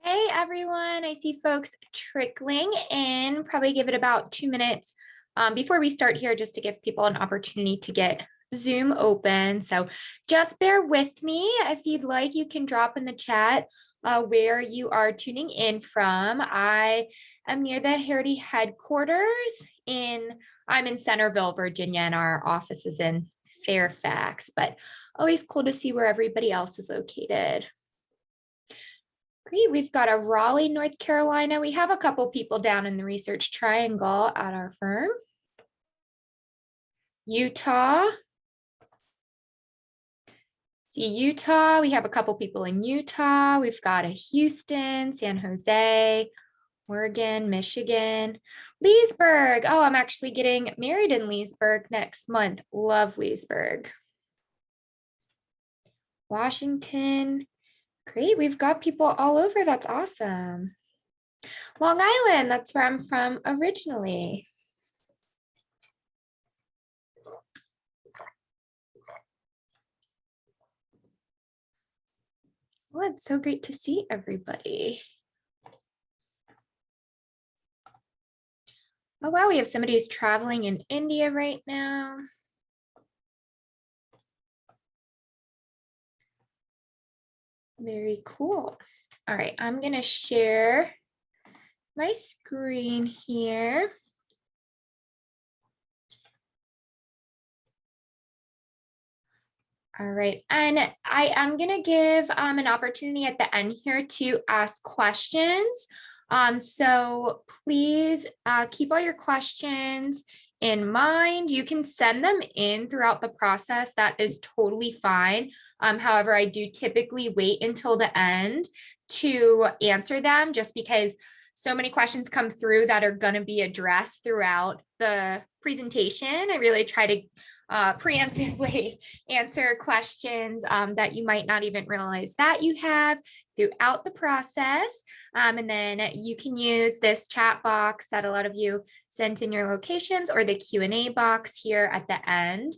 Hey everyone, I see folks trickling in. Probably give it about 2 minutes before we start here just to give people an opportunity to get Zoom open. So just bear with me. If you'd like, you can drop in the chat where you are tuning in from. I am near the Harrity headquarters I'm in Centerville, Virginia, and our office is in Fairfax, but always cool to see where everybody else is located. Great, we've got a Raleigh, North Carolina. We have a couple people down in the Research Triangle at our firm. Utah. See Utah, we have a couple people in Utah. We've got a Houston, San Jose, Oregon, Michigan, Leesburg. Oh, I'm actually getting married in Leesburg next month. Love Leesburg. Washington. Great, we've got people all over. That's awesome. Long Island, that's where I'm from originally. Well, it's so great to see everybody. Oh, wow, we have somebody who's traveling in India right now. Very cool. All right, I'm going to share my screen here. All right, and I am going to give an opportunity at the end here to ask questions. So please keep all your questions in mind. You can send them in throughout the process. That is totally fine. However, I do typically wait until the end to answer them just because so many questions come through that are going to be addressed throughout the presentation. I really try to preemptively answer questions that you might not even realize that you have throughout the process. And then you can use this chat box that a lot of you sent in your locations or the Q&A box here at the end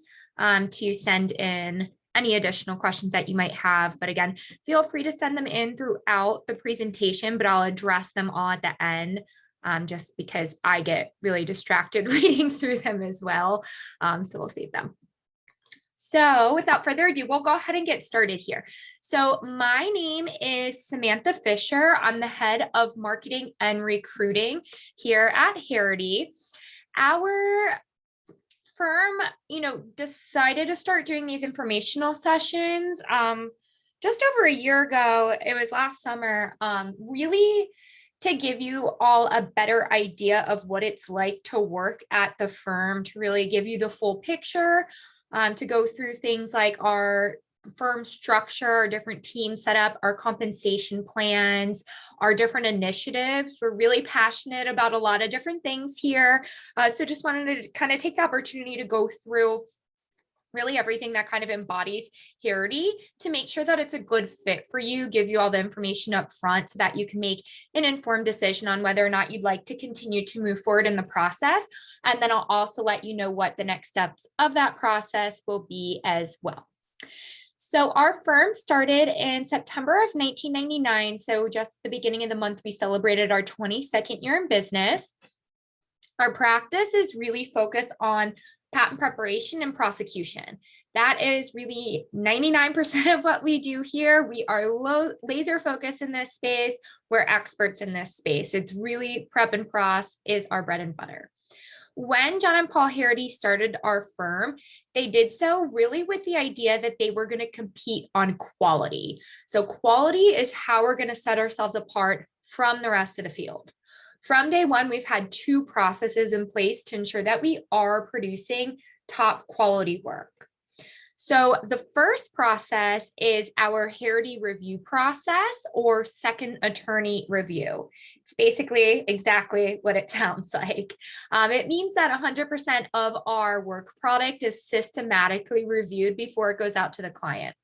to send in any additional questions that you might have. But again, feel free to send them in throughout the presentation, but I'll address them all at the end. Just because I get really distracted reading through them as well. So we'll save them. So without further ado, we'll go ahead and get started here. So my name is Samantha Fisher. I'm the head of marketing and recruiting here at Harrity. Our firm, decided to start doing these informational sessions just over a year ago. It was last summer, really to give you all a better idea of what it's like to work at the firm, to really give you the full picture, to go through things like our firm structure, our different team setup, our compensation plans, our different initiatives. We're really passionate about a lot of different things here. So just wanted to kind of take the opportunity to go through really everything that kind of embodies Harrity to make sure that it's a good fit for you, give you all the information up front so that you can make an informed decision on whether or not you'd like to continue to move forward in the process. And then I'll also let you know what the next steps of that process will be as well. So our firm started in September of 1999. So just the beginning of the month, we celebrated our 22nd year in business. Our practice is really focused on patent preparation and prosecution. That is really 99% of what we do here. We are laser focused in this space. We're experts in this space. It's really prep and pros is our bread and butter. When John and Paul Harrity started our firm, they did so really with the idea that they were going to compete on quality. So quality is how we're going to set ourselves apart from the rest of the field. From day one, we've had two processes in place to ensure that we are producing top quality work. So the first process is our Harrity review process or second attorney review. It's basically exactly what it sounds like. It means that 100% of our work product is systematically reviewed before it goes out to the client.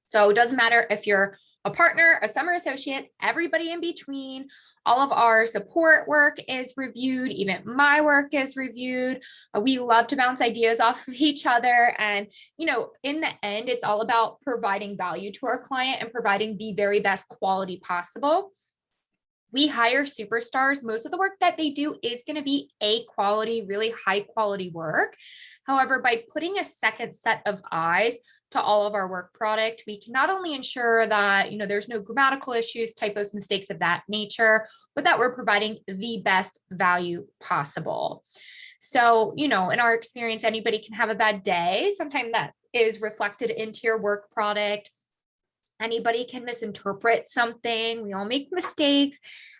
So it doesn't matter if you're a partner, a summer associate, everybody in between. All of our support work is reviewed. Even my work is reviewed. We love to bounce ideas off of each other. And, in the end, it's all about providing value to our client and providing the very best quality possible. We hire superstars. Most of the work that they do is going to be A quality, really high quality work. However, by putting a second set of eyes to all of our work product, we can not only ensure that, there's no grammatical issues, typos, mistakes of that nature, but that we're providing the best value possible. So, in our experience, anybody can have a bad day. Sometimes that is reflected into your work product. Anybody can misinterpret something. We all make mistakes.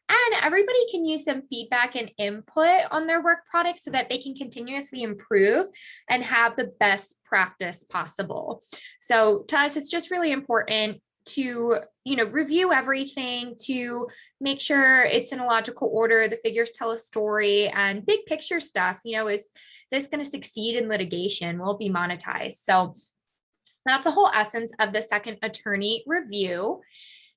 And everybody can use some feedback and input on their work product so that they can continuously improve and have the best practice possible. So to us, it's just really important to, review everything, to make sure it's in a logical order, the figures tell a story, and big picture stuff, is this going to succeed in litigation? Will it be monetized? So that's the whole essence of the second attorney review.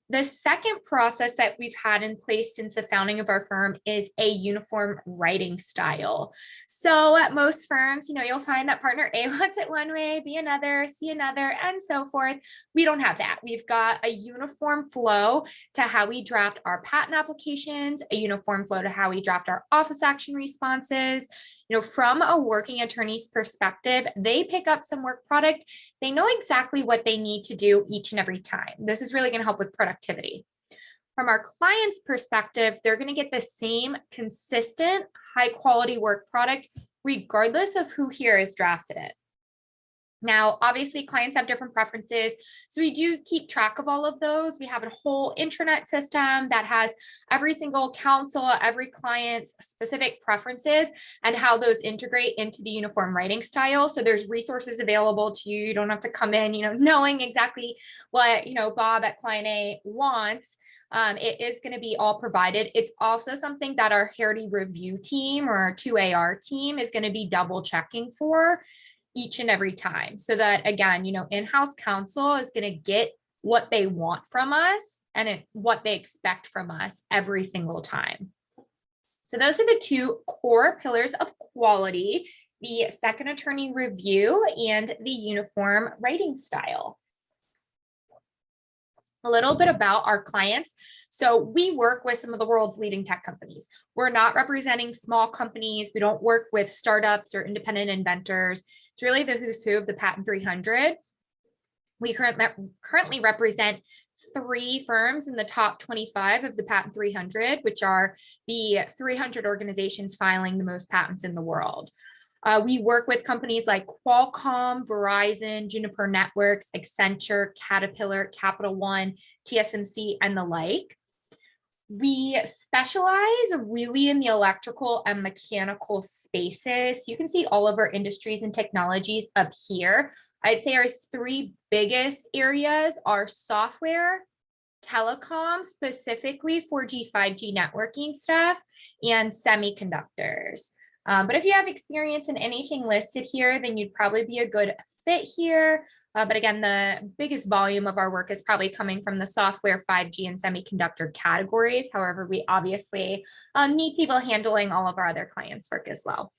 The second process that we've had in place since the founding of our firm is a uniform writing style. So at most firms, you'll find that partner A wants it one way, B another, C another, and so forth. We don't have that. We've got a uniform flow to how we draft our patent applications, a uniform flow to how we draft our office action responses. From a working attorney's perspective, they pick up some work product. They know exactly what they need to do each and every time. This is really going to help with productivity. From our client's perspective, they're going to get the same consistent, high quality work product, regardless of who here has drafted it. Now, obviously, clients have different preferences, so we do keep track of all of those. We have a whole intranet system that has every single counsel, every client's specific preferences, and how those integrate into the uniform writing style. So there's resources available to you. You don't have to come in, knowing exactly what, Bob at client A wants. It is going to be all provided. It's also something that our Harrity review team or our 2AR team is going to be double checking for each and every time, so that, again, in-house counsel is going to get what they want from us and what they expect from us every single time. So those are the two core pillars of quality: the second attorney review and the uniform writing style. A little bit about our clients. So we work with some of the world's leading tech companies. We're not representing small companies. We don't work with startups or independent inventors. It's really the who's who of the Patent 300. We currently represent 3 firms in the top 25 of the Patent 300, which are the 300 organizations filing the most patents in the world. We work with companies like Qualcomm, Verizon, Juniper Networks, Accenture, Caterpillar, Capital One, TSMC, and the like. We specialize really in the electrical and mechanical spaces. You can see all of our industries and technologies up here. I'd say our 3 biggest areas are software, telecom, specifically 4G, 5G networking stuff, and semiconductors. But if you have experience in anything listed here, then you'd probably be a good fit here. But again, the biggest volume of our work is probably coming from the software, 5G, and semiconductor categories. However, we obviously need people handling all of our other clients' work as well.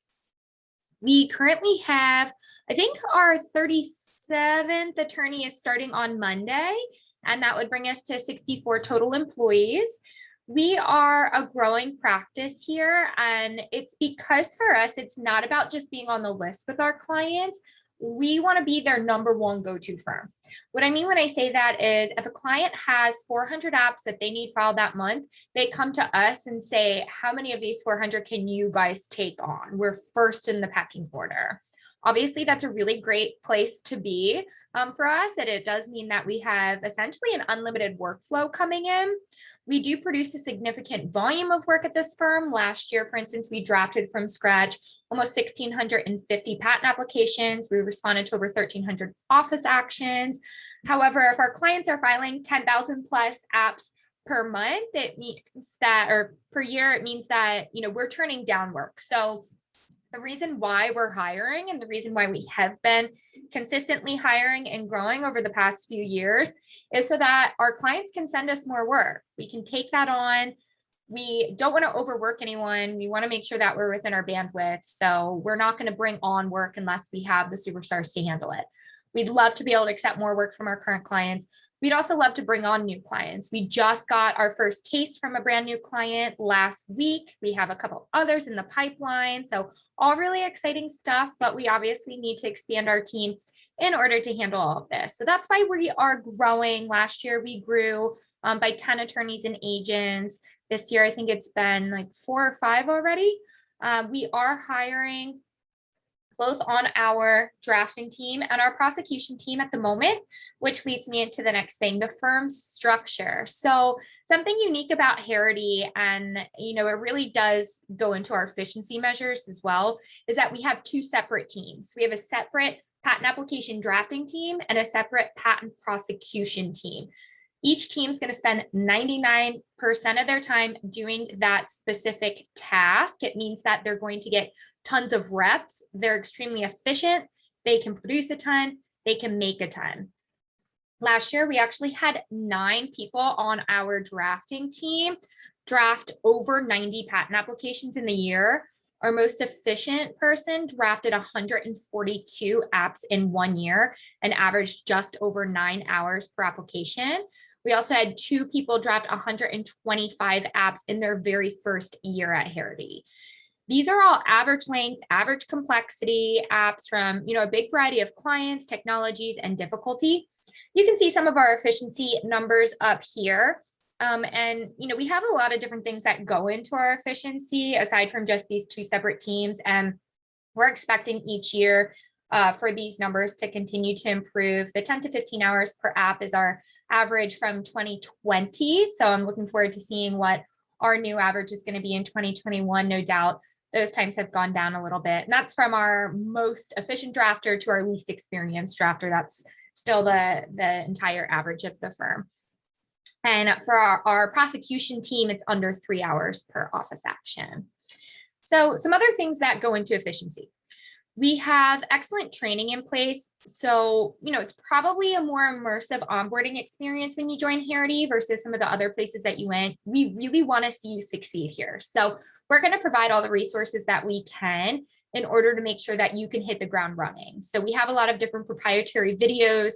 We currently have, I think our 37th attorney is starting on Monday, and that would bring us to 64 total employees. We are a growing practice here, and it's because for us, it's not about just being on the list with our clients. We want to be their number one go-to firm. What I mean when I say that is if a client has 400 apps that they need filed that month, they come to us and say, how many of these 400 can you guys take on? We're first in the pecking order. Obviously, that's a really great place to be for us, and it does mean that we have essentially an unlimited workflow coming in. We do produce a significant volume of work at this firm. Last year, for instance, we drafted from scratch almost 1,650 patent applications. We responded to over 1,300 office actions. However, if our clients are filing 10,000 plus apps per month, it means that, or per year, it means that, we're turning down work. So the reason why we're hiring and the reason why we have been consistently hiring and growing over the past few years is so that our clients can send us more work. We can take that on. We don't want to overwork anyone. We want to make sure that we're within our bandwidth. So we're not going to bring on work unless we have the superstars to handle it. We'd love to be able to accept more work from our current clients. We'd also love to bring on new clients. We just got our first case from a brand new client last week. We have a couple others in the pipeline. So all really exciting stuff, but we obviously need to expand our team in order to handle all of this. So that's why we are growing. Last year, we grew by 10 attorneys and agents. This year, I think it's been like 4 or 5 already. We are hiring both on our drafting team and our prosecution team at the moment, which leads me into the next thing, the firm structure. So something unique about Harrity, and it really does go into our efficiency measures as well, is that we have 2 separate teams. We have a separate patent application drafting team and a separate patent prosecution team. Each team is going to spend 99% of their time doing that specific task. It means that they're going to get tons of reps. They're extremely efficient. They can produce a ton. They can make a ton. Last year, we actually had 9 people on our drafting team draft over 90 patent applications in the year. Our most efficient person drafted 142 apps in 1 year and averaged just over 9 hours per application. We also had 2 people draft 125 apps in their very first year at Harrity. These are all average length, average complexity apps from a big variety of clients, technologies, and difficulty. You can see some of our efficiency numbers up here. And we have a lot of different things that go into our efficiency aside from just these 2 separate teams. And we're expecting each year for these numbers to continue to improve. The 10 to 15 hours per app is our average from 2020. So I'm looking forward to seeing what our new average is going to be in 2021. No doubt those times have gone down a little bit. And that's from our most efficient drafter to our least experienced drafter. That's still the entire average of the firm. And for our prosecution team, it's under 3 hours per office action. So some other things that go into efficiency. We have excellent training in place. So, it's probably a more immersive onboarding experience when you join Harrity versus some of the other places that you went. We really want to see you succeed here. So we're going to provide all the resources that we can in order to make sure that you can hit the ground running. So we have a lot of different proprietary videos,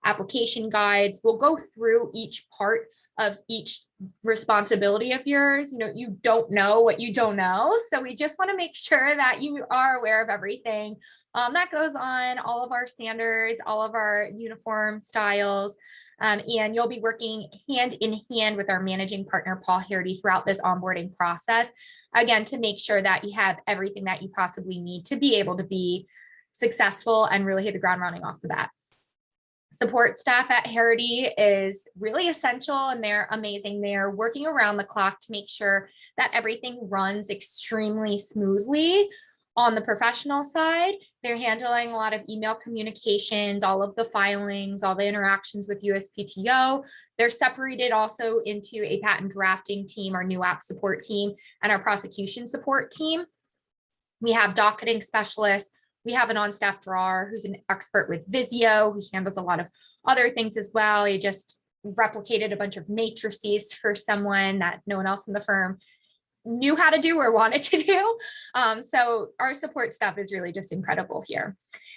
application guides. We'll go through each part of each responsibility of yours. You don't know what you don't know. So we just want to make sure that you are aware of everything that goes on, all of our standards, all of our uniform styles. And you'll be working hand in hand with our managing partner, Paul Harrity, throughout this onboarding process, again, to make sure that you have everything that you possibly need to be able to be successful and really hit the ground running off the bat. Support staff at Harrity is really essential and they're amazing. They're working around the clock to make sure that everything runs extremely smoothly. On the professional side, they're handling a lot of email communications, all of the filings, all the interactions with USPTO. They're separated also into a patent drafting team, our new app support team, and our prosecution support team. We have docketing specialists. We have an on-staff drawer who's an expert with Visio, who handles a lot of other things as well. He just replicated a bunch of matrices for someone that no one else in the firm knew how to do or wanted to do. So our support staff is really just incredible here.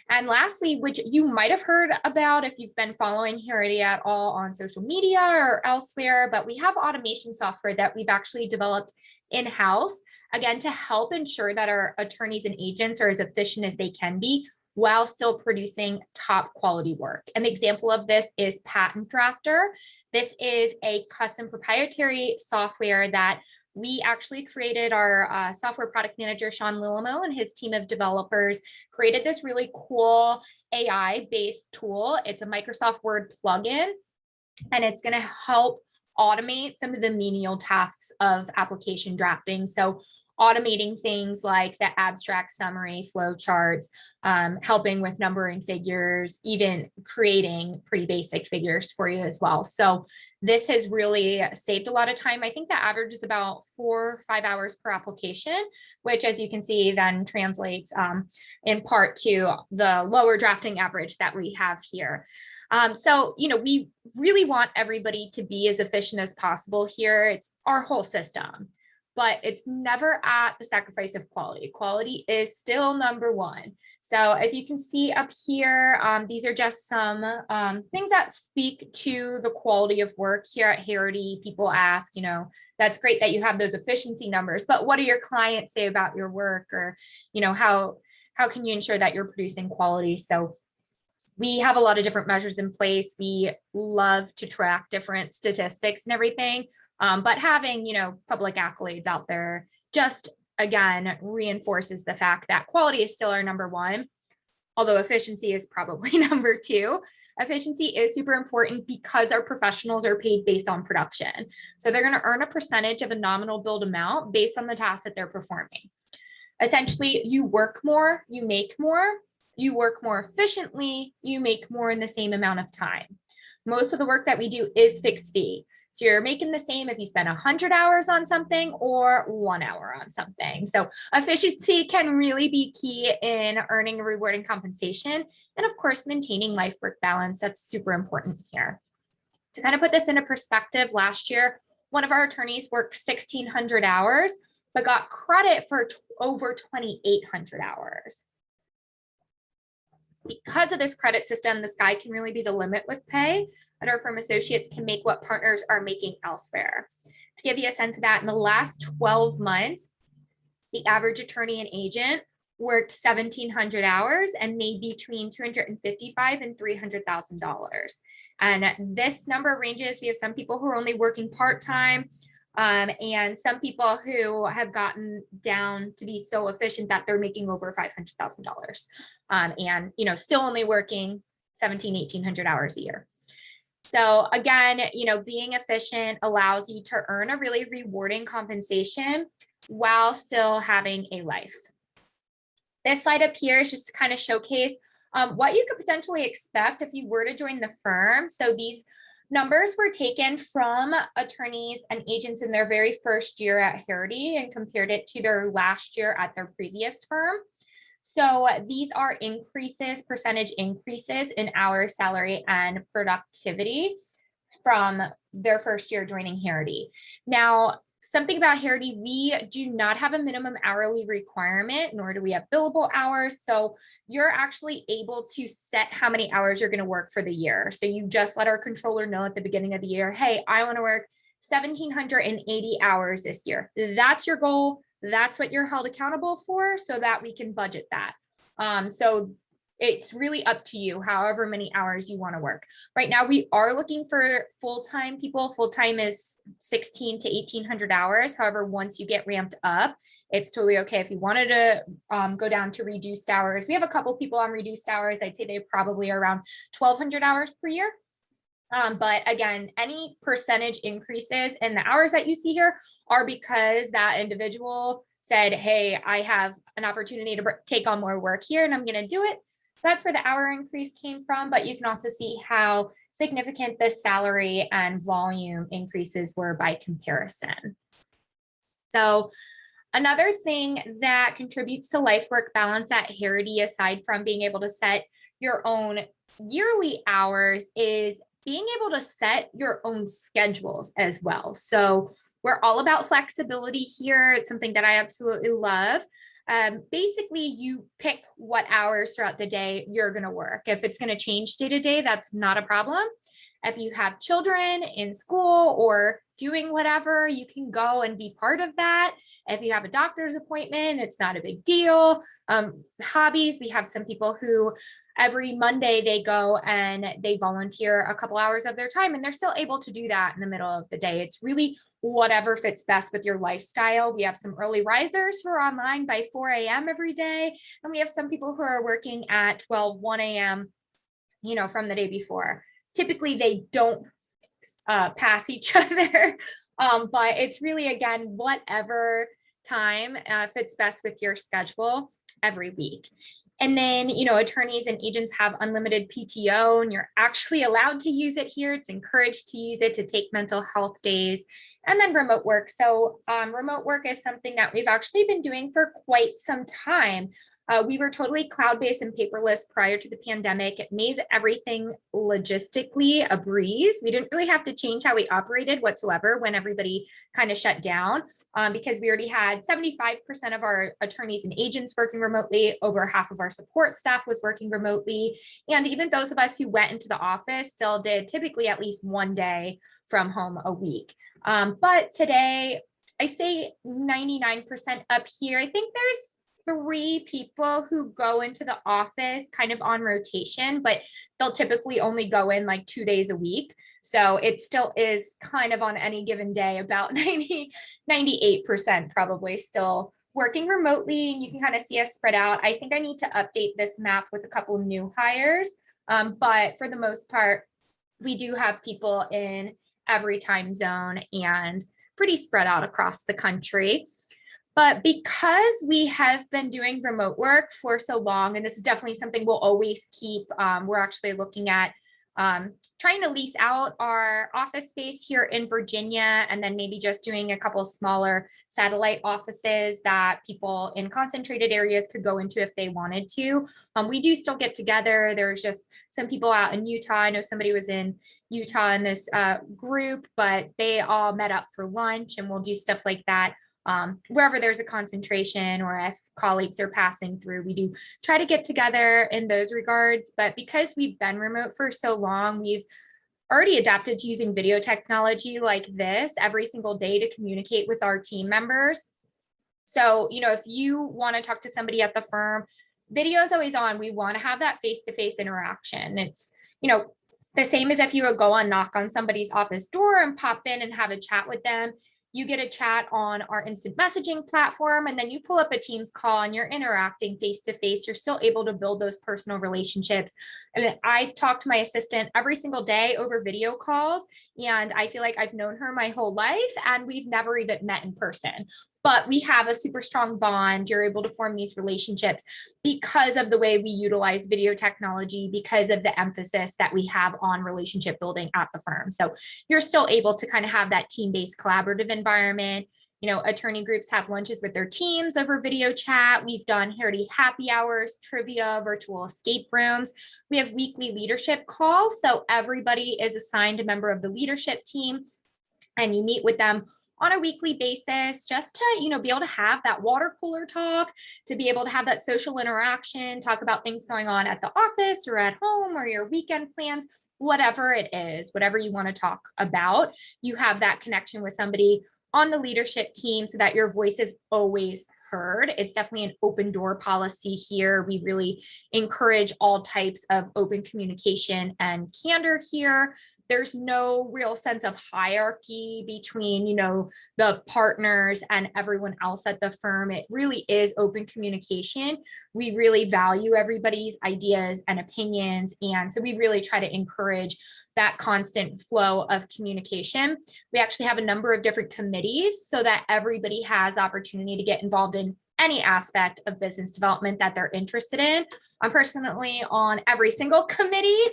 And lastly, which you might have heard about if you've been following Harrity at all on social media or elsewhere, but we have automation software that we've actually developed in-house, again, to help ensure that our attorneys and agents are as efficient as they can be while still producing top quality work. An example of this is Patent Drafter. This is a custom proprietary software that we actually created. Our software product manager, Sean Lillamo, and his team of developers created this really cool AI-based tool. It's a Microsoft Word plugin, and it's going to help automate some of the menial tasks of application drafting. So automating things like the abstract summary, flow charts, helping with numbering figures, even creating pretty basic figures for you as well. So this has really saved a lot of time. I think the average is about 4 or 5 hours per application, which, as you can see, then translates in part to the lower drafting average that we have here. So, we really want everybody to be as efficient as possible here. It's our whole system. but it's never at the sacrifice of quality. Quality is still number one. So as you can see up here, these are just some things that speak to the quality of work here at Harrity. People ask, that's great that you have those efficiency numbers, but what do your clients say about your work? Or, how can you ensure that you're producing quality? So we have a lot of different measures in place. We love to track different statistics and everything. But having, public accolades out there just, again, reinforces the fact that quality is still our number one, although efficiency is probably number two. Efficiency is super important because our professionals are paid based on production. So they're going to earn a percentage of a nominal billed amount based on the tasks that they're performing. Essentially, you work more, you make more. You work more efficiently, you make more in the same amount of time. Most of the work that we do is fixed fee. So you're making the same if you spend 100 hours on something or 1 hour on something. So efficiency can really be key in earning a rewarding compensation. And of course, maintaining life-work balance. That's super important here. To kind of put this into perspective, last year, one of our attorneys worked 1,600 hours, but got credit for over 2,800 hours. Because of this credit system, the sky can really be the limit with pay, and our firm associates can make what partners are making elsewhere. To give you a sense of that, in the last 12 months, the average attorney and agent worked 1,700 hours and made between $255,000 and $300,000. And this number ranges. We have some people who are only working part-time, and some people who have gotten down to be so efficient that they're making over $500,000, and still only working 1,700-1,800 hours a year. So again, being efficient allows you to earn a really rewarding compensation while still having a life. This slide up here is just to kind of showcase what you could potentially expect if you were to join the firm. So these numbers were taken from attorneys and agents in their very first year at Harrity and compared it to their last year at their previous firm. So these are percentage increases in hours, salary, and productivity from their first year joining Harrity. Now, something about Harrity, we do not have a minimum hourly requirement, nor do we have billable hours. So you're actually able to set how many hours you're going to work for the year. So you just let our controller know at the beginning of the year, hey, I want to work 1,780 hours this year. That's your goal. That's what you're held accountable for, so that we can budget that. So it's really up to you, however many hours you want to work. Right now, we are looking for full-time people. Full-time is 1,600 to 1,800 hours. However, once you get ramped up, it's totally okay if you wanted to go down to reduced hours. We have a couple people on reduced hours. I'd say they probably are around 1,200 hours per year. But again, any percentage increases in the hours that you see here are because that individual said, hey, I have an opportunity to take on more work here and I'm going to do it. So that's where the hour increase came from. But you can also see how significant the salary and volume increases were by comparison. So another thing that contributes to life-work balance at Harrity, aside from being able to set your own yearly hours, is being able to set your own schedules as well. So we're all about flexibility here. It's something that I absolutely love. Basically, you pick what hours throughout the day you're going to work. If it's going to change day to day, that's not a problem. If you have children in school or doing whatever, you can go and be part of that. If you have a doctor's appointment, it's not a big deal. Hobbies, we have some people who every Monday they go and they volunteer a couple hours of their time, and they're still able to do that in the middle of the day. It's really whatever fits best with your lifestyle. We have some early risers who are online by 4 a.m. every day. And we have some people who are working at 12, 1 a.m., from the day before. Typically, they don't pass each other, but it's really, again, whatever time fits best with your schedule every week. And then, attorneys and agents have unlimited PTO, and you're actually allowed to use it here. It's encouraged to use it to take mental health days. And then remote work. So remote work is something that we've actually been doing for quite some time. We were totally cloud-based and paperless prior to the pandemic. It made everything logistically a breeze. We didn't really have to change how we operated whatsoever when everybody kind of shut down, because we already had 75% of our attorneys and agents working remotely. Over half of our support staff was working remotely. And even those of us who went into the office still did typically at least one day from home a week. But today, I say 99% up here. I think there's 3 people who go into the office kind of on rotation, but they'll typically only go in like 2 days a week. So it still is kind of on any given day about 98% probably still working remotely. And you can kind of see us spread out. I think I need to update this map with a couple new hires. But for the most part, we do have people in every time zone and pretty spread out across the country. But because we have been doing remote work for so long, and this is definitely something we'll always keep, we're actually looking at trying to lease out our office space here in Virginia, and then maybe just doing a couple smaller satellite offices that people in concentrated areas could go into if they wanted to. We do still get together. There's just some people out in Utah. I know somebody was in Utah in this group, but they all met up for lunch, and we'll do stuff like that. Wherever there's a concentration or if colleagues are passing through, we do try to get together in those regards. But because we've been remote for so long, we've already adapted to using video technology like this every single day to communicate with our team members. So, if you want to talk to somebody at the firm, video is always on. We want to have that face-to-face interaction. It's, the same as if you would go and knock on somebody's office door and pop in and have a chat with them. You get a chat on our instant messaging platform, and then you pull up a Teams call and you're interacting face to face. You're still able to build those personal relationships. And I talk to my assistant every single day over video calls, and I feel like I've known her my whole life, and we've never even met in person. But we have a super strong bond. You're able to form these relationships because of the way we utilize video technology, because of the emphasis that we have on relationship building at the firm. So you're still able to kind of have that team-based collaborative environment. Attorney groups have lunches with their teams over video chat. We've done Harrity happy hours, trivia, virtual escape rooms. We have weekly leadership calls. So everybody is assigned a member of the leadership team, and you meet with them on a weekly basis, just to, be able to have that water cooler talk, to be able to have that social interaction, talk about things going on at the office or at home or your weekend plans, whatever it is, whatever you want to talk about. You have that connection with somebody on the leadership team so that your voice is always heard. It's definitely an open door policy here. We really encourage all types of open communication and candor here. There's no real sense of hierarchy between, the partners and everyone else at the firm. It really is open communication. We really value everybody's ideas and opinions. And so we really try to encourage that constant flow of communication. We actually have a number of different committees so that everybody has opportunity to get involved in any aspect of business development that they're interested in. I'm personally on every single committee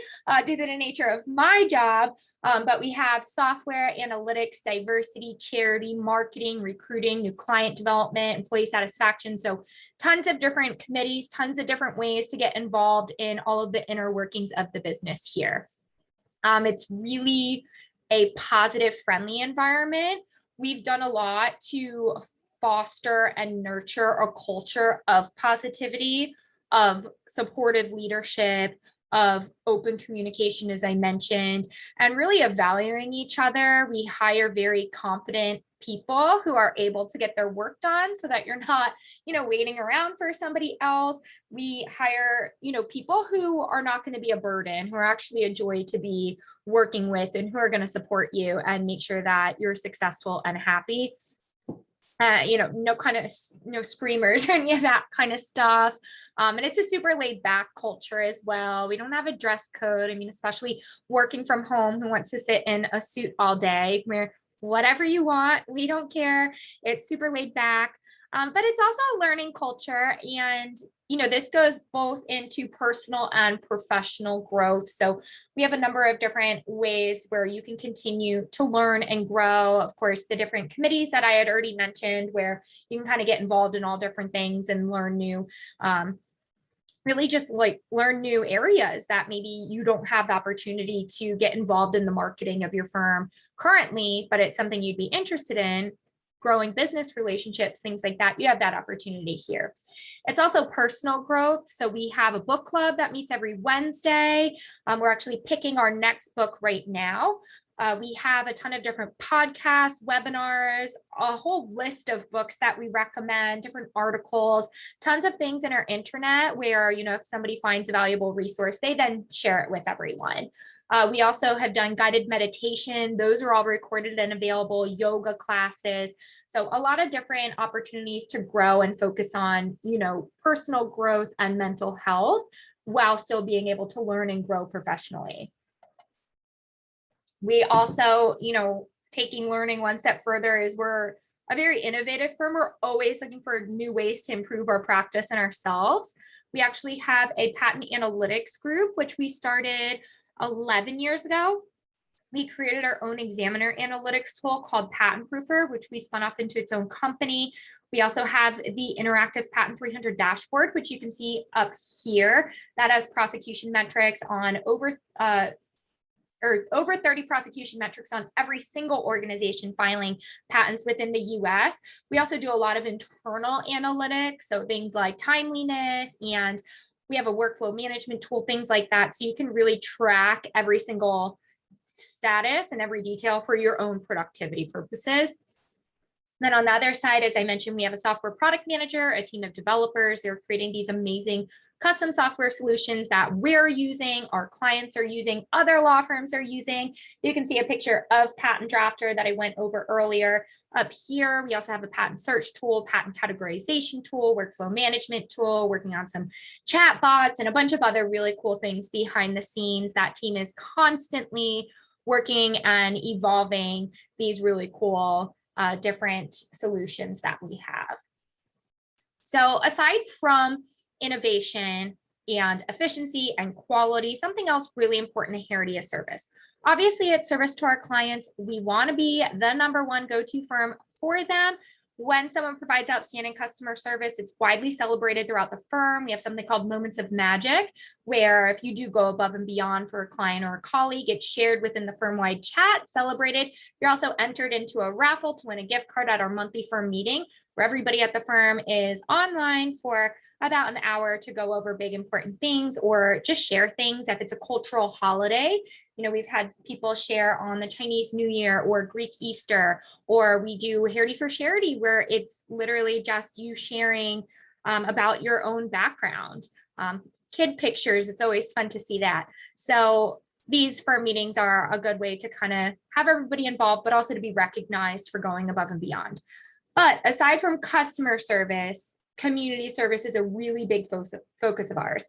due to the nature of my job, but we have software, analytics, diversity, charity, marketing, recruiting, new client development, employee satisfaction. So tons of different committees, tons of different ways to get involved in all of the inner workings of the business here. It's really a positive, friendly environment. We've done a lot to foster and nurture a culture of positivity, of supportive leadership, of open communication, as I mentioned, and really of valuing each other. We hire very confident people who are able to get their work done so that you're not, waiting around for somebody else. We hire, people who are not going to be a burden, who are actually a joy to be working with, and who are going to support you and make sure that you're successful and happy. No screamers or any of that kind of stuff. And it's a super laid back culture as well. We don't have a dress code. Especially working from home, who wants to sit in a suit all day? Wear whatever you want. We don't care. It's super laid back. But it's also a learning culture. And, this goes both into personal and professional growth. So we have a number of different ways where you can continue to learn and grow. Of course, the different committees that I had already mentioned, where you can kind of get involved in all different things and learn new, really just like learn new areas that maybe you don't have the opportunity to get involved in the marketing of your firm currently, but it's something you'd be interested in, growing business relationships, things like that. You have that opportunity here. It's also personal growth. So we have a book club that meets every Wednesday. We're actually picking our next book right now. We have a ton of different podcasts, webinars, a whole list of books that we recommend, different articles, tons of things in our intranet where, if somebody finds a valuable resource, they then share it with everyone. We also have done guided meditation. Those are all recorded and available, yoga classes. So a lot of different opportunities to grow and focus on, personal growth and mental health while still being able to learn and grow professionally. We also, taking learning one step further is we're a very innovative firm. We're always looking for new ways to improve our practice and ourselves. We actually have a patent analytics group, which we started 11 years ago. We created our own examiner analytics tool called Patent Proofer, which we spun off into its own company. We also have the interactive Patent 300 dashboard, which you can see up here. That has prosecution metrics on over 30 prosecution metrics on every single organization filing patents within the US. We also do a lot of internal analytics, so things like timeliness, and we have a workflow management tool, things like that. So you can really track every single status and every detail for your own productivity purposes. Then on the other side, as I mentioned, we have a software product manager, a team of developers. They're creating these amazing custom software solutions that we're using, our clients are using, other law firms are using. You can see a picture of Patent Drafter that I went over earlier. Up here, we also have a patent search tool, patent categorization tool, workflow management tool, working on some chat bots and a bunch of other really cool things behind the scenes. That team is constantly working and evolving these really cool different solutions that we have. So aside from innovation and efficiency and quality, something else really important to Harrity is service. Obviously, it's service to our clients. We want to be the number one go-to firm for them. When someone provides outstanding customer service, it's widely celebrated throughout the firm. We have something called Moments of Magic, where if you do go above and beyond for a client or a colleague, it's shared within the firm-wide chat, celebrated. You're also entered into a raffle to win a gift card at our monthly firm meeting, where everybody at the firm is online for about an hour to go over big important things or just share things. If it's a cultural holiday, we've had people share on the Chinese New Year or Greek Easter, or we do Harrity for Charity, where it's literally just you sharing about your own background. Kid pictures, it's always fun to see that. So these firm meetings are a good way to kind of have everybody involved, but also to be recognized for going above and beyond. But aside from customer service, community service is a really big focus of ours.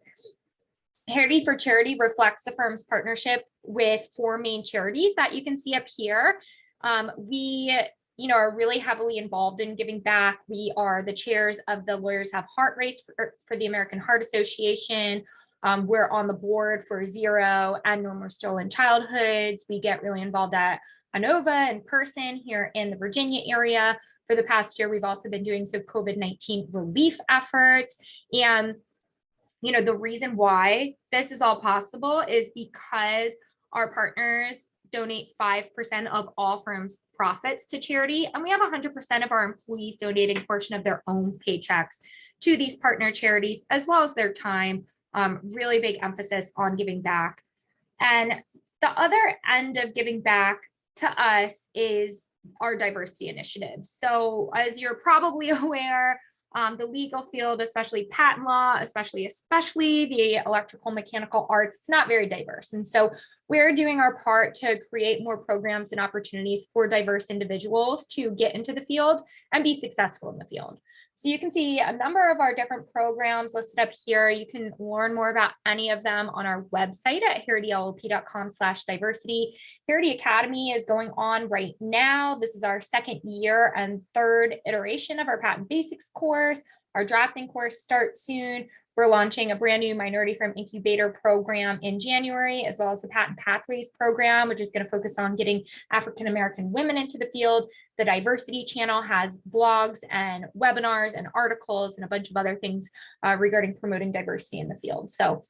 Harrity for Charity reflects the firm's partnership with 4 main charities that you can see up here. We are really heavily involved in giving back. We are the chairs of the Lawyers Have Heart Race for the American Heart Association. We're on the board for Zero and No More Stolen Childhoods. We get really involved at ANOVA in person here in the Virginia area. For the past year, we've also been doing some COVID-19 relief efforts. And, the reason why this is all possible is because our partners donate 5% of all firms' profits to charity. And we have 100% of our employees donating a portion of their own paychecks to these partner charities, as well as their time. Really big emphasis on giving back. And the other end of giving back to us is our diversity initiatives. So as you're probably aware, the legal field, especially patent law, especially the electrical mechanical arts, it's not very diverse. And so we're doing our part to create more programs and opportunities for diverse individuals to get into the field and be successful in the field. So you can see a number of our different programs listed up here. You can learn more about any of them on our website at harrityllp.com/diversity. Harrity Academy is going on right now. This is our second year and third iteration of our patent basics course. Our drafting course starts soon. We're launching a brand new Minority Firm Incubator program in January, as well as the Patent Pathways program, which is going to focus on getting African-American women into the field. The Diversity channel has blogs and webinars and articles and a bunch of other things regarding promoting diversity in the field. So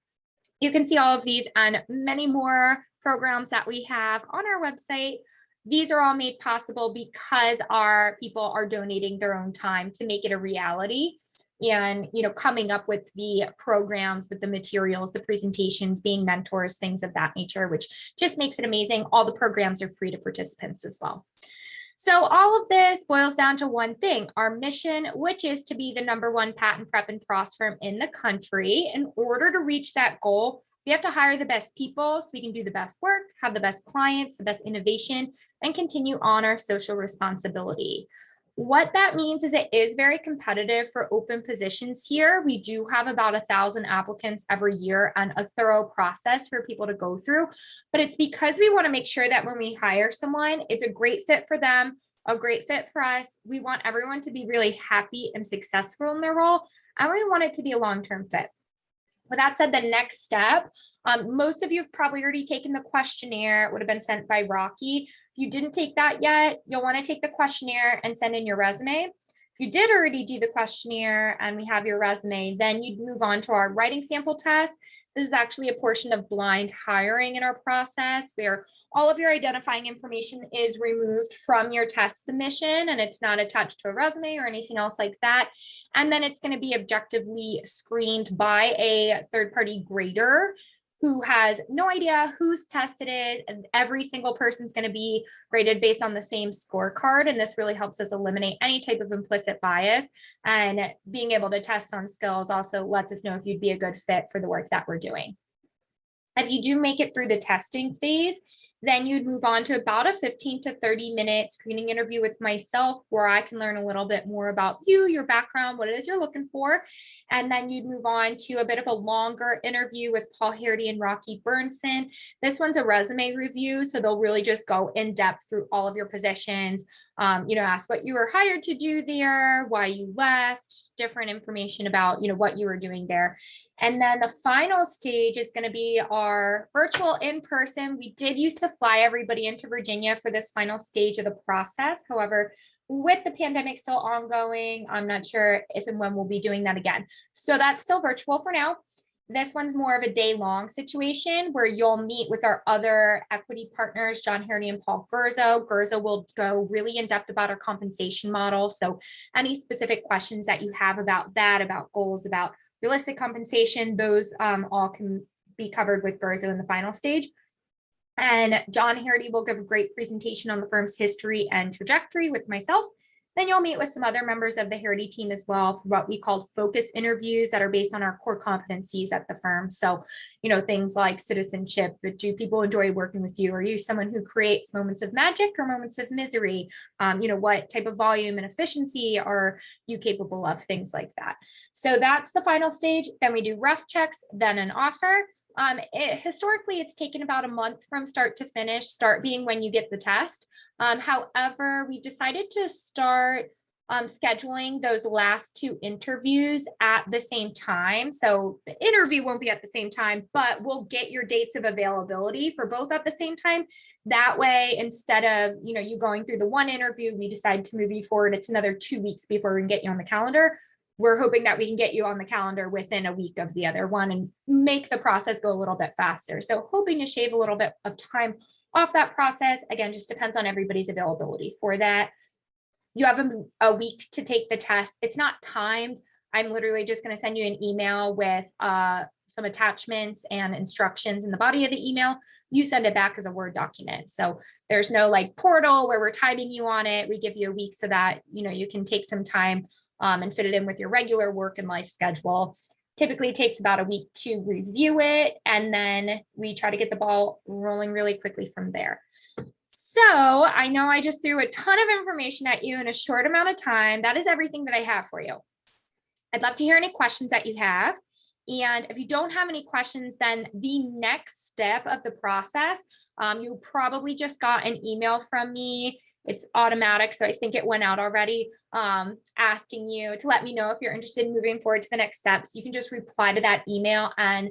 you can see all of these and many more programs that we have on our website. These are all made possible because our people are donating their own time to make it a reality. And, coming up with the programs, with the materials, the presentations, being mentors, things of that nature, which just makes it amazing. All the programs are free to participants as well. So all of this boils down to one thing, our mission, which is to be the #1 patent prep and pros firm in the country. In order to reach that goal, we have to hire the best people so we can do the best work, have the best clients, the best innovation, and continue on our social responsibility. What that means is it is very competitive for open positions here. We do have about 1,000 applicants every year and a thorough process for people to go through, but it's because we want to make sure that when we hire someone, it's a great fit for them, a great fit for us. We want everyone to be really happy and successful in their role, and we want it to be a long-term fit. With that said, the next step, most of you have probably already taken the questionnaire. It would have been sent by Rocky. If you didn't take that yet, you'll want to take the questionnaire and send in your resume. If you did already do the questionnaire and we have your resume, then you'd move on to our writing sample test. This is actually a portion of blind hiring in our process where all of your identifying information is removed from your test submission and it's not attached to a resume or anything else like that. And then it's going to be objectively screened by a third-party grader who has no idea whose test it is, and every single person's going to be graded based on the same scorecard. And this really helps us eliminate any type of implicit bias. And being able to test on skills also lets us know if you'd be a good fit for the work that we're doing. If you do make it through the testing phase, then you'd move on to about a 15 to 30 minute screening interview with myself where I can learn a little bit more about you, your background, what it is you're looking for. And then you'd move on to a bit of a longer interview with Paul Harrity and Rocky Burnson. This one's a resume review, so they'll really just go in depth through all of your positions, ask what you were hired to do there, why you left, different information about, what you were doing there. And then the final stage is going to be our virtual in-person. We did used to fly everybody into Virginia for this final stage of the process. However, with the pandemic still ongoing, I'm not sure if and when we'll be doing that again. So that's still virtual for now. This one's more of a day-long situation where you'll meet with our other equity partners, John Harrity and Paul Gurzo. Gurzo will go really in depth about our compensation model. So any specific questions that you have about that, about goals, about realistic compensation, those all can be covered with Gurzo in the final stage. And John Harrity will give a great presentation on the firm's history and trajectory with myself. Then you'll meet with some other members of the Harrity team as well for what we call focus interviews that are based on our core competencies at the firm. So, things like citizenship, but do people enjoy working with you? Are you someone who creates moments of magic or moments of misery? What type of volume and efficiency are you capable of? Things like that. So that's the final stage. Then we do ref checks, then an offer. Historically, it's taken about a month from start to finish, start being when you get the test. However, we've decided to start scheduling those last 2 interviews at the same time. So the interview won't be at the same time, but we'll get your dates of availability for both at the same time. That way, instead of, you going through the one interview, we decide to move you forward. It's another 2 weeks before we can get you on the calendar. We're hoping that we can get you on the calendar within a week of the other one and make the process go a little bit faster. So hoping to shave a little bit of time off that process. Again, just depends on everybody's availability for that. You have a week to take the test. It's not timed. I'm literally just going to send you an email with some attachments and instructions in the body of the email. You send it back as a Word document. So there's no portal where we're timing you on it. We give you a week so that, you can take some time and fit it in with your regular work and life schedule. Typically it takes about a week to review it, and then we try to get the ball rolling really quickly from there. So I know I just threw a ton of information at you in a short amount of time. That is everything that I have for you. I'd love to hear any questions that you have. And if you don't have any questions, then the next step of the process, you probably just got an email from me. It's automatic, so I think it went out already, asking you to let me know if you're interested in moving forward to the next steps. You can just reply to that email and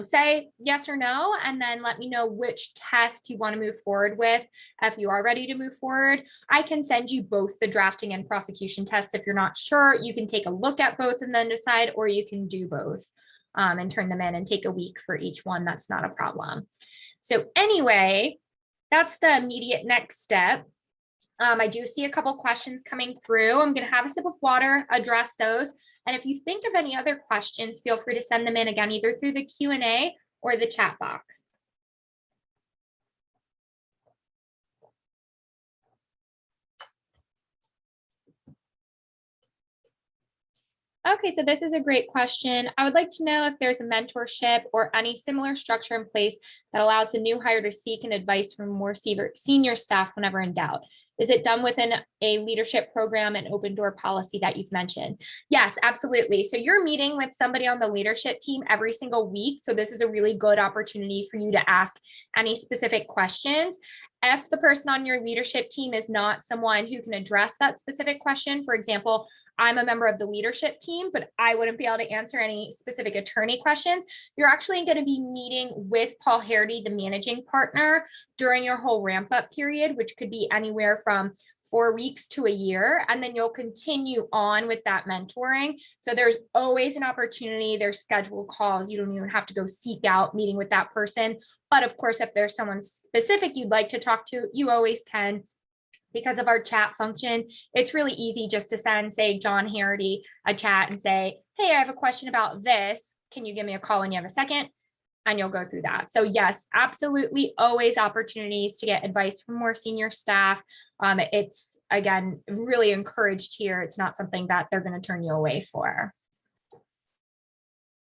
say yes or no, and then let me know which test you want to move forward with. If you are ready to move forward, I can send you both the drafting and prosecution tests. If you're not sure, you can take a look at both and then decide, or you can do both and turn them in and take a week for each one. That's not a problem. So anyway, that's the immediate next step. I do see a couple questions coming through. I'm going to have a sip of water, address those. And if you think of any other questions, feel free to send them in again, either through the Q&A or the chat box. Okay, so this is a great question. I would like to know if there's a mentorship or any similar structure in place that allows the new hire to seek an advice from more senior staff whenever in doubt. Is it done within a leadership program and open door policy that you've mentioned? Yes, absolutely. So you're meeting with somebody on the leadership team every single week. So this is a really good opportunity for you to ask any specific questions. If the person on your leadership team is not someone who can address that specific question, for example, I'm a member of the leadership team, but I wouldn't be able to answer any specific attorney questions. You're actually going to be meeting with Paul Harrity, the managing partner, during your whole ramp up period, which could be anywhere from 4 weeks to a year. And then you'll continue on with that mentoring. So there's always an opportunity. There's scheduled calls. You don't even have to go seek out meeting with that person. But of course, if there's someone specific you'd like to talk to, you always can. Because of our chat function, it's really easy just to send, say, John Harrity a chat and say, hey, I have a question about this. Can you give me a call when you have a second? And you'll go through that. So yes, absolutely, always opportunities to get advice from more senior staff. It's, again, really encouraged here. It's not something that they're going to turn you away for.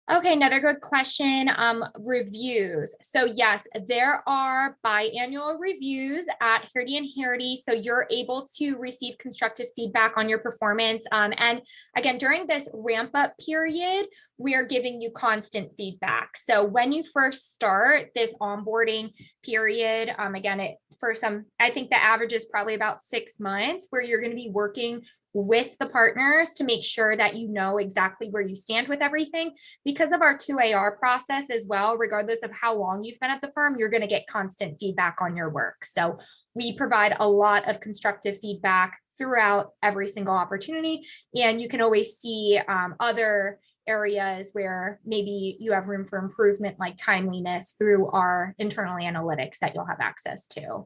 Okay, another good question, reviews. So yes, there are biannual reviews at Harrity and Harrity. So you're able to receive constructive feedback on your performance. And again, during this ramp up period, we are giving you constant feedback. So when you first start this onboarding period, again, I think the average is probably about 6 months where you're going to be working with the partners to make sure that you know exactly where you stand with everything. Because of our 2AR process as well, regardless of how long you've been at the firm, you're going to get constant feedback on your work. So we provide a lot of constructive feedback throughout every single opportunity. And you can always see other areas where maybe you have room for improvement, like timeliness, through our internal analytics that you'll have access to.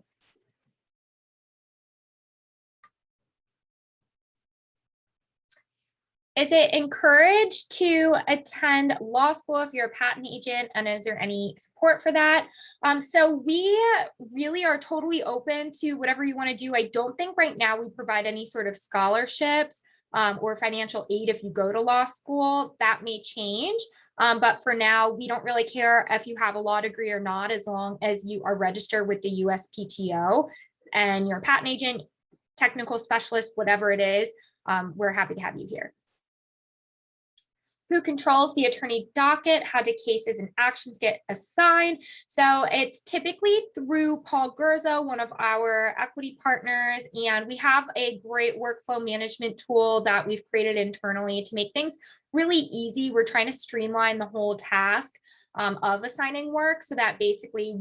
Is it encouraged to attend law school if you're a patent agent? And is there any support for that? So we really are totally open to whatever you want to do. I don't think right now we provide any sort of scholarships or financial aid if you go to law school. That may change. But for now, we don't really care if you have a law degree or not, as long as you are registered with the USPTO and you're a patent agent, technical specialist, whatever it is, we're happy to have you here. Who controls the attorney docket? How do cases and actions get assigned? So it's typically through Paul Gurzo, one of our equity partners, and we have a great workflow management tool that we've created internally to make things really easy. We're trying to streamline the whole task of assigning work so that basically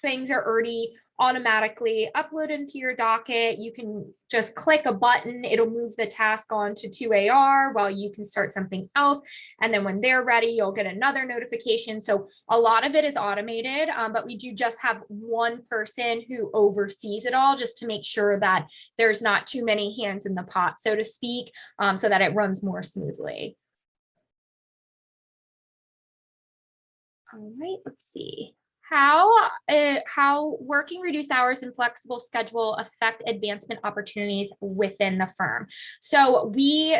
things are already automatically uploaded into your docket. You can just click a button, it'll move the task on to 2AR while you can start something else. And then when they're ready, you'll get another notification. So a lot of it is automated, but we do just have one person who oversees it all, just to make sure that there's not too many hands in the pot, so to speak, so that it runs more smoothly. All right, let's see. How working reduced hours and flexible schedule affect advancement opportunities within the firm? So we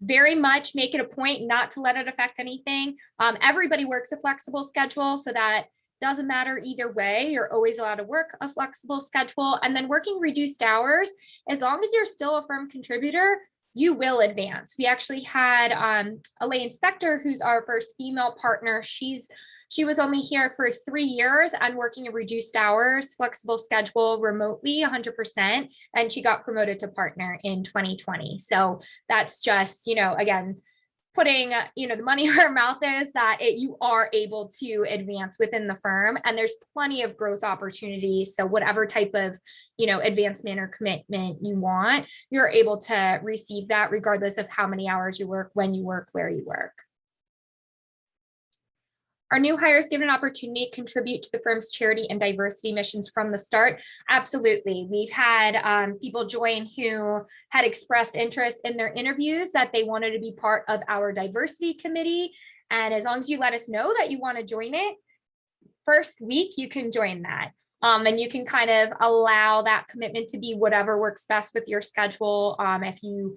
very much make it a point not to let it affect anything. Everybody works a flexible schedule, so that doesn't matter either way. You're always allowed to work a flexible schedule. And then working reduced hours, as long as you're still a firm contributor, you will advance. We actually had Elaine Spector, who's our first female partner. She was only here for 3 years and working a reduced hours, flexible schedule remotely 100%. And she got promoted to partner in 2020. So that's just, again, putting, the money where her mouth is, that you are able to advance within the firm, and there's plenty of growth opportunities. So whatever type of, advancement or commitment you want, you're able to receive that regardless of how many hours you work, when you work, where you work. Are new hires given an opportunity to contribute to the firm's charity and diversity missions from the start? Absolutely. We've had people join who had expressed interest in their interviews that they wanted to be part of our diversity committee. And as long as you let us know that you want to join it, first week, you can join that. And you can kind of allow that commitment to be whatever works best with your schedule. If you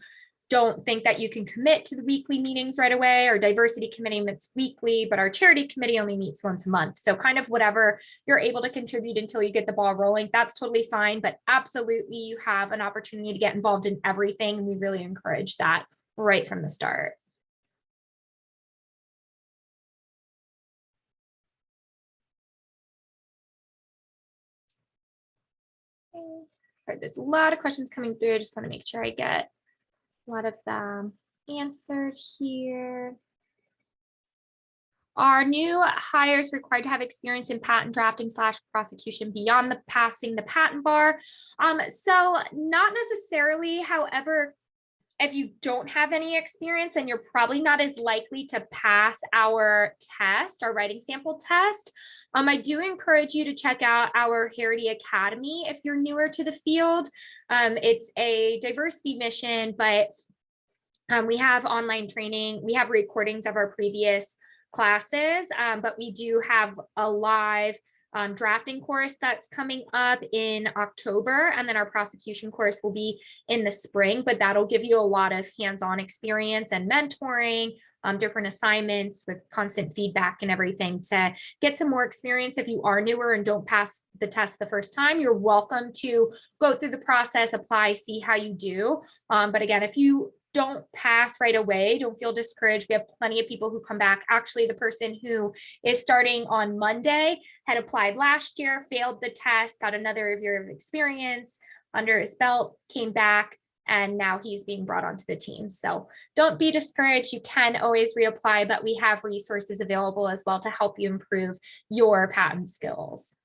don't think that you can commit to the weekly meetings right away, our diversity committee meets weekly, but our charity committee only meets once a month. So kind of whatever you're able to contribute until you get the ball rolling, that's totally fine. But absolutely, you have an opportunity to get involved in everything. And we really encourage that right from the start. Okay. Sorry, there's a lot of questions coming through. I just want to make sure I get a lot of them answered here. Are new hires required to have experience in patent drafting / prosecution beyond the passing the patent bar? So not necessarily. However, if you don't have any experience, and you're probably not as likely to pass our test, our writing sample test, I do encourage you to check out our Harrity Academy if you're newer to the field. It's a diversity mission, but we have online training. We have recordings of our previous classes, but we do have a live drafting course that's coming up in October, and then our prosecution course will be in the spring, but that'll give you a lot of hands-on experience and mentoring, different assignments with constant feedback and everything to get some more experience. If you are newer and don't pass the test the first time, you're welcome to go through the process, apply, see how you do. But again, if you don't pass right away, don't feel discouraged. We have plenty of people who come back. Actually, the person who is starting on Monday had applied last year, failed the test, got another year of experience under his belt, came back, and now he's being brought onto the team. So don't be discouraged. You can always reapply, but we have resources available as well to help you improve your patent skills.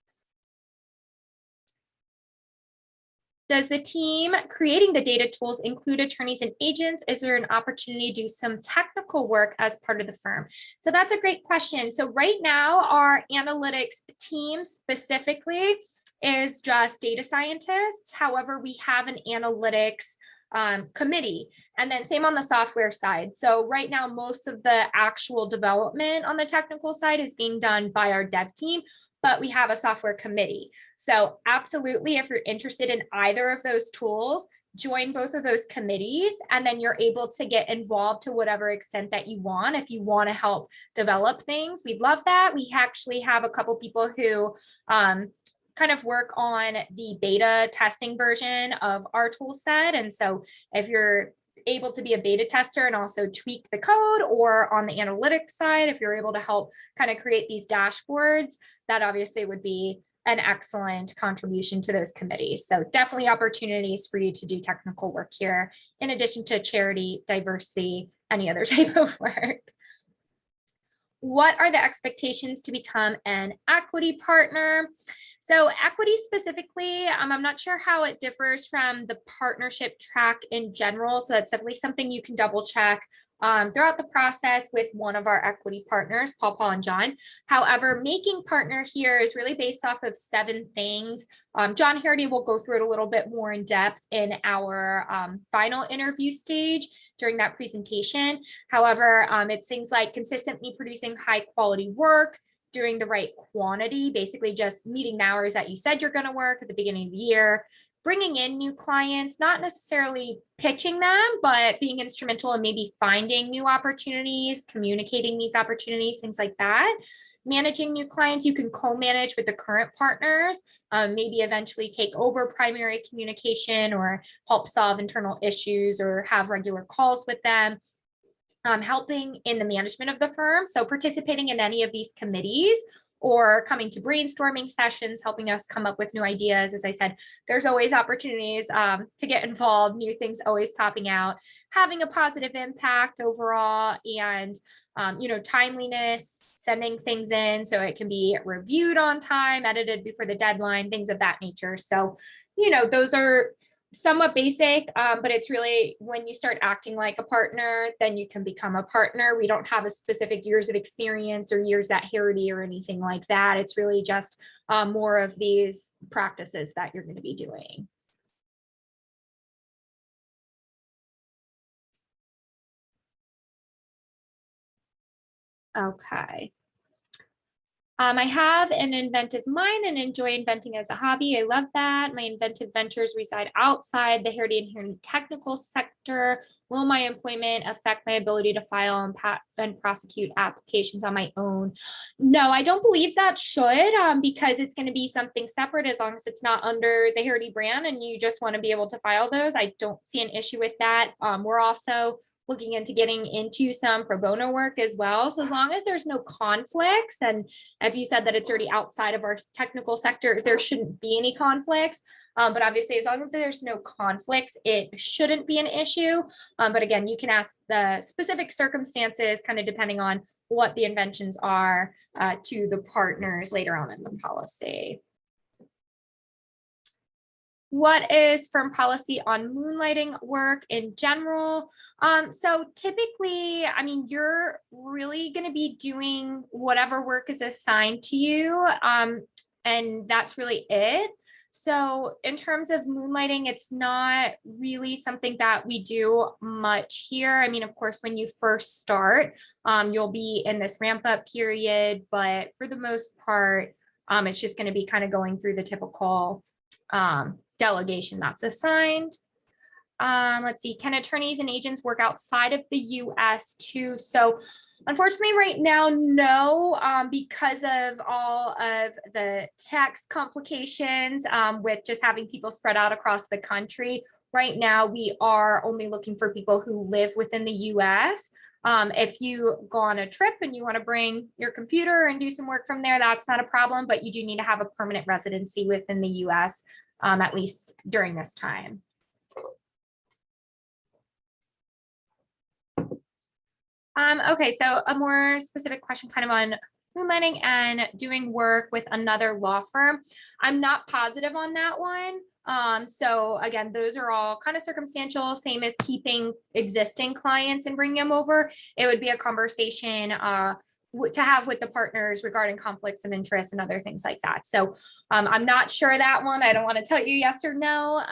Does the team creating the data tools include attorneys and agents? Is there an opportunity to do some technical work as part of the firm? So that's a great question. So right now, our analytics team specifically is just data scientists. However, we have an analytics committee, and then same on the software side. So right now, most of the actual development on the technical side is being done by our dev team, but we have a software committee. So absolutely, if you're interested in either of those tools, join both of those committees, and then you're able to get involved to whatever extent that you want. If you want to help develop things, we'd love that. We actually have a couple people who kind of work on the beta testing version of our tool set. And so if you're able to be a beta tester and also tweak the code, or on the analytics side, if you're able to help kind of create these dashboards, that obviously would be an excellent contribution to those committees. So definitely opportunities for you to do technical work here, in addition to charity, diversity, any other type of work. What are the expectations to become an equity partner? So equity specifically, I'm not sure how it differs from the partnership track in general. So that's definitely something you can double check throughout the process with one of our equity partners, Paul, and John. However, making partner here is really based off of 7 things. John Harrity will go through it a little bit more in depth in our final interview stage during that presentation. However, it's things like consistently producing high quality work, doing the right quantity, basically just meeting the hours that you said you're going to work at the beginning of the year, bringing in new clients, not necessarily pitching them, but being instrumental in maybe finding new opportunities, communicating these opportunities, things like that. Managing new clients, you can co-manage with the current partners, maybe eventually take over primary communication or help solve internal issues or have regular calls with them. Helping in the management of the firm. So participating in any of these committees or coming to brainstorming sessions, helping us come up with new ideas. As I said, there's always opportunities to get involved, new things always popping out, having a positive impact overall, and timeliness, sending things in so it can be reviewed on time, edited before the deadline, things of that nature. So, those are somewhat basic, but it's really when you start acting like a partner, then you can become a partner. We don't have a specific years of experience or years at Harrity or anything like that. It's really just more of these practices that you're going to be doing. Okay. I have an inventive mind and enjoy inventing as a hobby. I love that. My inventive ventures reside outside the Harrity and Harrity technical sector. Will my employment affect my ability to file and prosecute applications on my own? No, I don't believe that should, because it's going to be something separate as long as it's not under the Harrity brand and you just want to be able to file those. I don't see an issue with that. We're also looking into getting into some pro bono work as well. So as long as there's no conflicts, and if you said that it's already outside of our technical sector, there shouldn't be any conflicts. But obviously, as long as there's no conflicts, it shouldn't be an issue. But again, you can ask the specific circumstances, kind of depending on what the inventions are to the partners later on in the policy. What is firm policy on moonlighting work in general? So typically, I mean, you're really going to be doing whatever work is assigned to you, and that's really it. So in terms of moonlighting, it's not really something that we do much here. I mean, of course, when you first start, you'll be in this ramp up period, but for the most part, it's just going to be kind of going through the typical delegation that's assigned. Let's see, can attorneys and agents work outside of the US too? So unfortunately right now, no, because of all of the tax complications with just having people spread out across the country. Right now, we are only looking for people who live within the US. If you go on a trip and you want to bring your computer and do some work from there, that's not a problem, but you do need to have a permanent residency within the US, at least during this time. Okay, so a more specific question kind of on moonlighting and doing work with another law firm. I'm not positive on that one. So again, those are all kind of circumstantial, same as keeping existing clients and bringing them over. It would be a conversation to have with the partners regarding conflicts of interest and other things like that. So I'm not sure that one. I don't want to tell you yes or no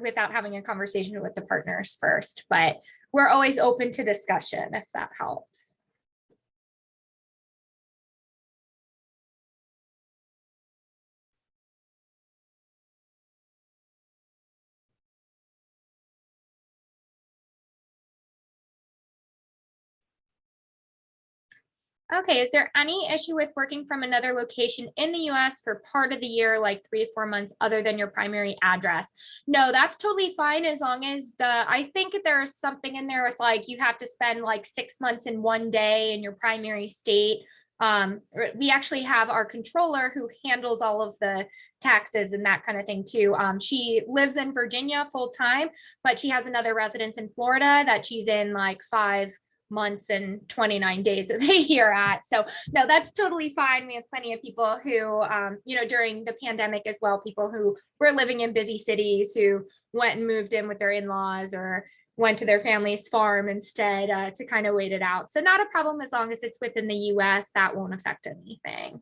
without having a conversation with the partners first, but we're always open to discussion if that helps. Okay, is there any issue with working from another location in the US for part of the year, like 3 to 4 months, other than your primary address? No, that's totally fine as long as I think there's something in there with like you have to spend like 6 months in one day in your primary state. We actually have our controller who handles all of the taxes and that kind of thing too. She lives in Virginia full time, but she has another residence in Florida that she's in like 5 months and 29 days of the year at. So no, that's totally fine. We have plenty of people who, during the pandemic as well, people who were living in busy cities who went and moved in with their in-laws or went to their family's farm instead to kind of wait it out. So not a problem as long as it's within the US, that won't affect anything.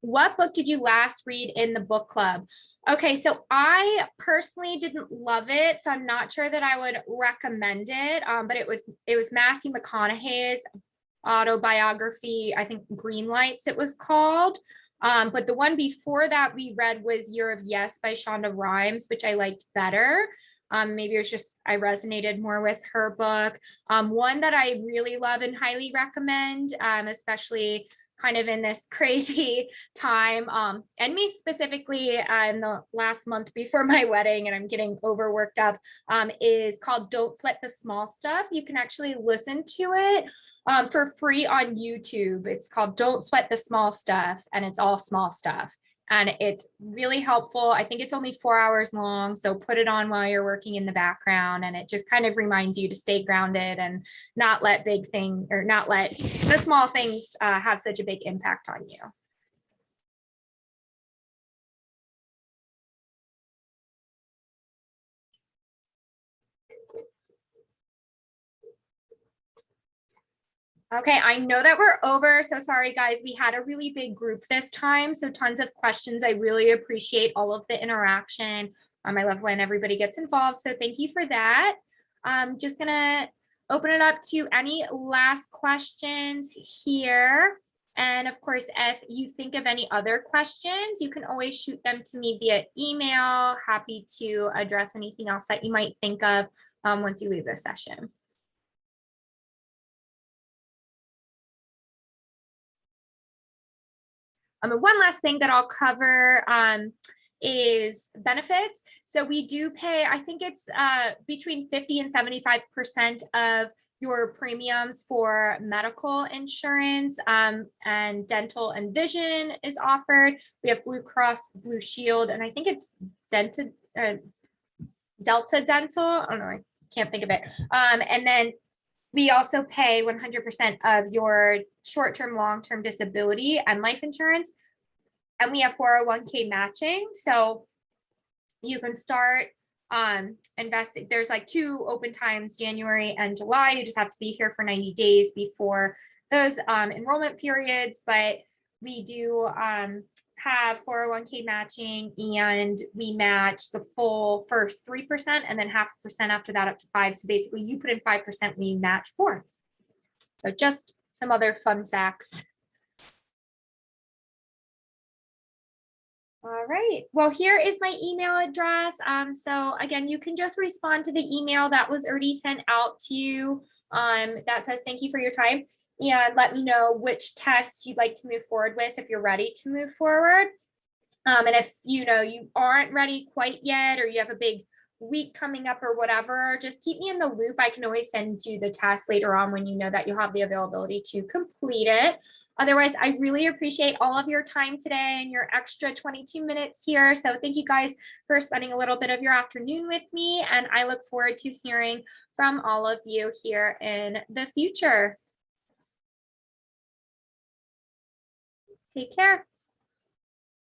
What book did you last read in the book club? Okay, so I personally didn't love it, so I'm not sure that I would recommend it. But it was Matthew McConaughey's autobiography, I think Green Lights it was called. But the one before that we read was Year of Yes by Shonda Rhimes, which I liked better. Maybe it was just I resonated more with her book. One that I really love and highly recommend, especially kind of in this crazy time, and me specifically in the last month before my wedding, and I'm getting overworked up, is called Don't Sweat the Small Stuff. You can actually listen to it for free on YouTube. It's called Don't Sweat the Small Stuff, and it's all small stuff. And it's really helpful. I think it's only 4 hours long. So put it on while you're working in the background. And it just kind of reminds you to stay grounded and not let not let the small things have such a big impact on you. Okay, I know that we're over, so sorry guys, we had a really big group this time, so tons of questions. I really appreciate all of the interaction. I love when everybody gets involved, so thank you for that. I'm just gonna open it up to any last questions here. And of course, if you think of any other questions, you can always shoot them to me via email. Happy to address anything else that you might think of once you leave this session. One last thing that I'll cover is benefits. So we do pay, I think it's between 50 and 75% of your premiums for medical insurance, and dental and vision is offered. We have Blue Cross Blue Shield, and I think it's Delta Dental. I don't know, I can't think of it. And then we also pay 100% of your short-term, long-term disability and life insurance. And we have 401k matching. So you can start investing. There's like 2 open times, January and July. You just have to be here for 90 days before those enrollment periods. But we do have 401k matching, and we match the full first 3% and then 0.5% after that up to 5%. So basically you put in 5%, we match 4%. So just some other fun facts. All right, well, here is my email address. So again, you can just respond to the email that was already sent out to you that says thank you for your time, and let me know which tests you'd like to move forward with if you're ready to move forward. And if you aren't ready quite yet, or you have a big week coming up or whatever, just keep me in the loop. I can always send you the test later on when you know that you'll have the availability to complete it. Otherwise, I really appreciate all of your time today and your extra 22 minutes here. So thank you guys for spending a little bit of your afternoon with me, and I look forward to hearing from all of you here in the future. Take care.